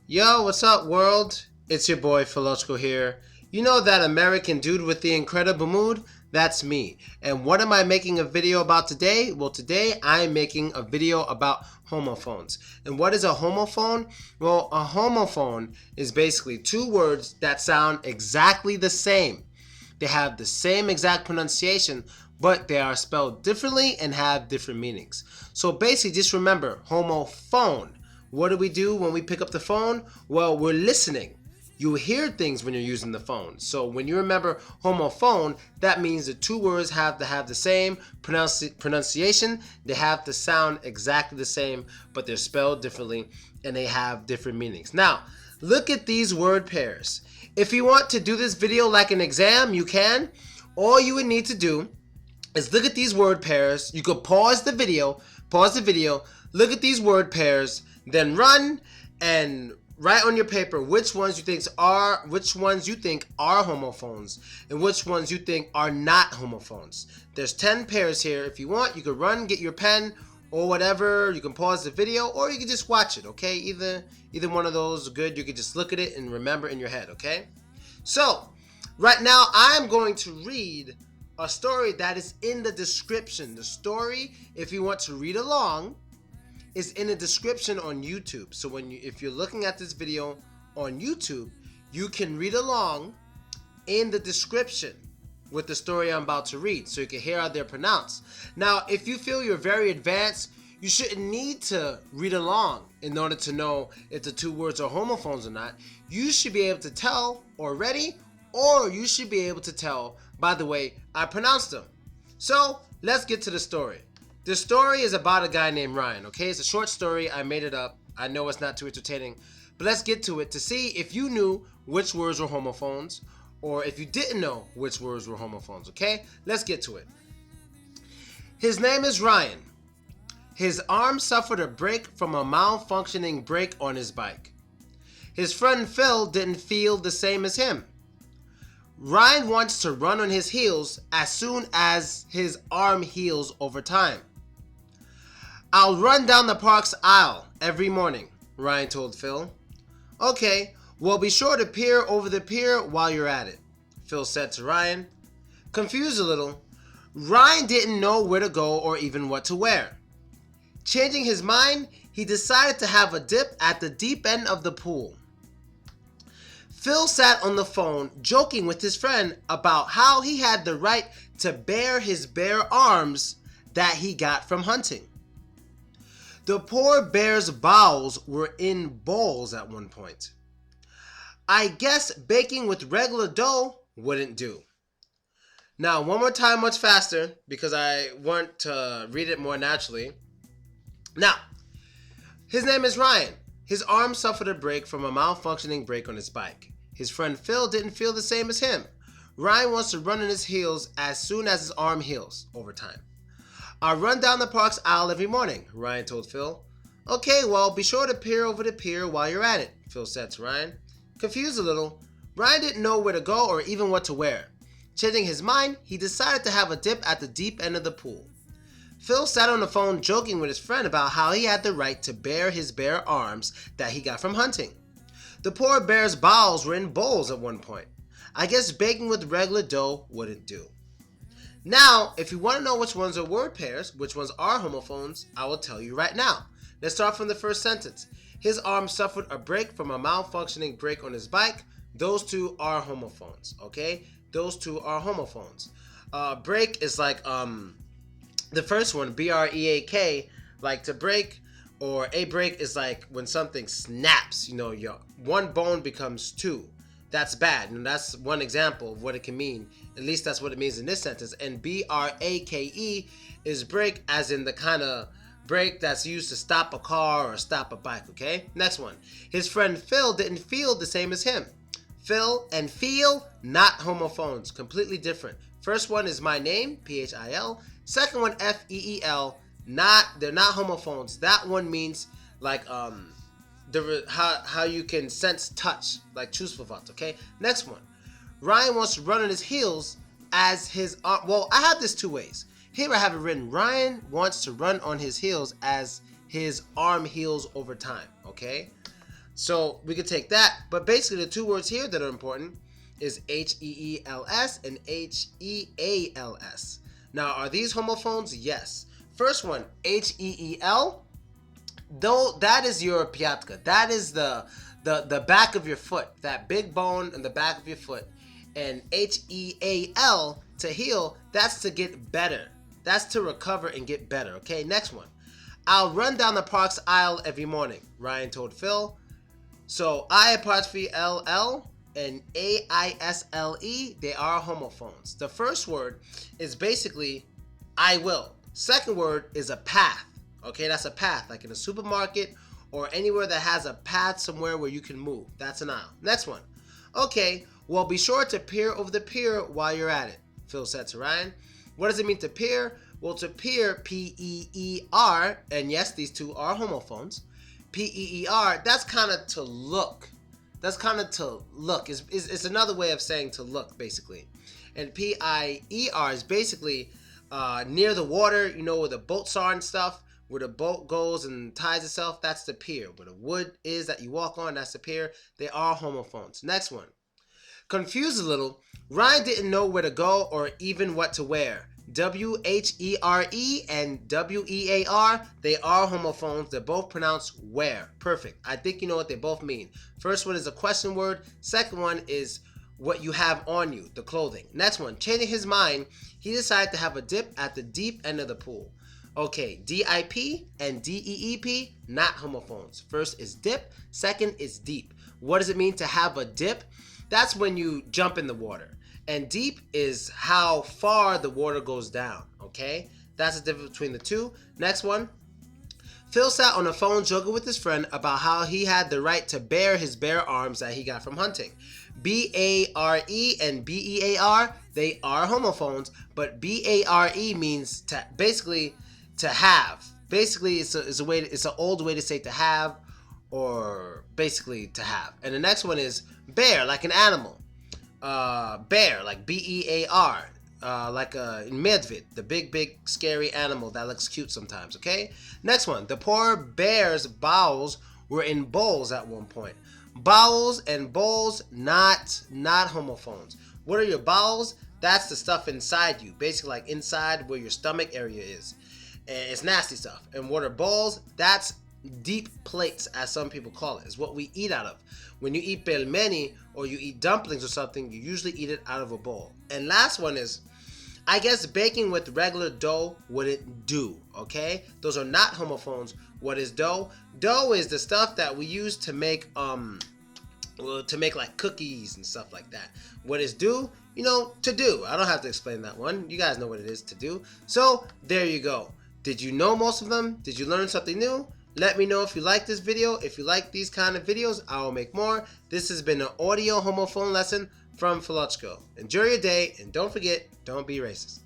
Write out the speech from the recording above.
Yo, what's up, world? It's your boy Philochko here. You know that American dude with the incredible mood? That's me. And what am I making a video about today? Well, today I'm making a video about homophones. And what is a homophone? Well, a homophone is basically two words that sound exactly the same. They have the same exact pronunciation, but they are spelled differently and have different meanings. So basically, just remember, homophone. What do we do when we pick up the phone? Well, we're listening. You hear things when you're using the phone. So when you remember homophone, that means the two words have to have the same pronunciation. They have to sound exactly the same, but they're spelled differently and they have different meanings. Now, look at these word pairs. If you want to do this video like an exam, you can. All you would need to do is look at these word pairs. You could pause the video, look at these word pairs, then run and write on your paper which ones you think are homophones and which ones you think are not homophones. There's 10 pairs here. If you want, you can run, get your pen or whatever. You can pause the video or you can just watch it, okay? Either one of those is good. You can just look at it and remember in your head, okay? So, right now I'm going to read a story that is in the description. The story, if you want to read along, is in the description on YouTube. So if you're looking at this video on YouTube, you can read along in the description with the story I'm about to read, so you can hear how they're pronounced. Now, if you feel you're very advanced, you shouldn't need to read along in order to know if the two words are homophones or not. You should be able to tell already, or you should be able to tell by the way I pronounce them. So let's get to the story. The story is about a guy named Ryan, okay? It's a short story. I made it up. I know it's not too entertaining, but let's get to it to see if you knew which words were homophones or if you didn't know which words were homophones, okay? Let's get to it. His name is Ryan. His arm suffered a break from a malfunctioning brake on his bike. His friend Phil didn't feel the same as him. Ryan wants to run on his heels as soon as his arm heals over time. I'll run down the park's aisle every morning, Ryan told Phil. Okay, well be sure to peer over the pier while you're at it, Phil said to Ryan. Confused a little, Ryan didn't know where to go or even what to wear. Changing his mind, he decided to have a dip at the deep end of the pool. Phil sat on the phone joking with his friend about how he had the right to bare his bare arms that he got from hunting. The poor bear's bowels were in bowls at one point. I guess baking with regular dough wouldn't do. Now, one more time, much faster, because I want to read it more naturally. Now, his name is Ryan. His arm suffered a break from a malfunctioning brake on his bike. His friend Phil didn't feel the same as him. Ryan wants to run on his heels as soon as his arm heals over time. I'll run down the park's aisle every morning, Ryan told Phil. Okay, well, be sure to peer over the pier while you're at it, Phil said to Ryan. Confused a little, Ryan didn't know where to go or even what to wear. Changing his mind, he decided to have a dip at the deep end of the pool. Phil sat on the phone joking with his friend about how he had the right to bare his bare arms that he got from hunting. The poor bear's bowels were in bowls at one point. I guess baking with regular dough wouldn't do. Now, if you want to know which ones are word pairs, which ones are homophones, I will tell you right now. Let's start from the first sentence. His arm suffered a break from a malfunctioning brake on his bike. Those two are homophones, okay? Those two are homophones. Break is like the first one, B-R-E-A-K, like to break, or a break is like when something snaps, your one bone becomes two. That's bad, and that's one example of what it can mean. At least that's what it means in this sentence. And B-R-A-K-E is brake as in the kind of brake that's used to stop a car or stop a bike, okay? Next one. His friend Phil didn't feel the same as him. Phil and feel, not homophones, completely different. First one is my name, P-H-I-L. Second one, F-E-E-L, they're not homophones. That one means like how you can sense touch, like Chusverwort, okay? Next one. Ryan wants to run on his heels as his arm. Well, I have this two ways. Here I have it written, Ryan wants to run on his heels as his arm heals over time, okay? So we could take that, but basically the two words here that are important is H-E-E-L-S and H-E-A-L-S. Now, are these homophones? Yes. First one, H-E-E-L, though that is your piatka. That is the back of your foot, that big bone in the back of your foot. And H-E-A-L, to heal, that's to get better. That's to recover and get better, okay? Next one. I'll run down the park's aisle every morning, Ryan told Phil. So I apostrophe L-L and A-I-S-L-E, they are homophones. The first word is basically I will. Second word is a path. Okay, that's a path, like in a supermarket or anywhere that has a path somewhere where you can move. That's an aisle. Next one. Okay, well, be sure to peer over the pier while you're at it, Phil said to Ryan. What does it mean to peer? Well, to peer, P-E-E-R, and yes, these two are homophones. P-E-E-R, that's kind of to look. That's kind of to look. It's another way of saying to look, basically. And P-I-E-R is basically near the water, you know, where the boats are and stuff, where the boat goes and ties itself, that's the pier. Where the wood is that you walk on, that's the pier. They are homophones. Next one. Confused a little, Ryan didn't know where to go or even what to wear. W-H-E-R-E and W-E-A-R, they are homophones. They're both pronounced where. Perfect. I think you know what they both mean. First one is a question word. Second one is what you have on you, the clothing. Next one, changing his mind, he decided to have a dip at the deep end of the pool. Okay, D-I-P and D-E-E-P, not homophones. First is dip, second is deep. What does it mean to have a dip? That's when you jump in the water. And deep is how far the water goes down, okay? That's the difference between the two. Next one. Phil sat on the phone joking with his friend about how he had the right to bear his bare arms that he got from hunting. B-A-R-E and B-E-A-R, they are homophones, but B-A-R-E means to basically to have. Basically, it's an old way to say to have, or basically to have. And the next one is bear, like an animal. Bear, like B-E-A-R, like a medved, the big scary animal that looks cute sometimes, okay? Next one, the poor bear's bowels were in bowls at one point. Bowels and bowls, not homophones. What are your bowels? That's the stuff inside you, basically like inside where your stomach area is. And it's nasty stuff. And what are bowls? That's deep plates, as some people call it. It's what we eat out of. When you eat pelmeni or you eat dumplings or something, you usually eat it out of a bowl. And last one is, I guess baking with regular dough wouldn't do, okay? Those are not homophones. What is dough? Dough is the stuff that we use to make like cookies and stuff like that. What is do? You know, to do. I don't have to explain that one. You guys know what it is, to do. So there you go. Did you know most of them? Did you learn something new? Let me know if you like this video. If you like these kind of videos, I will make more. This has been an audio homophone lesson from Philochko. Enjoy your day, and don't forget, don't be racist.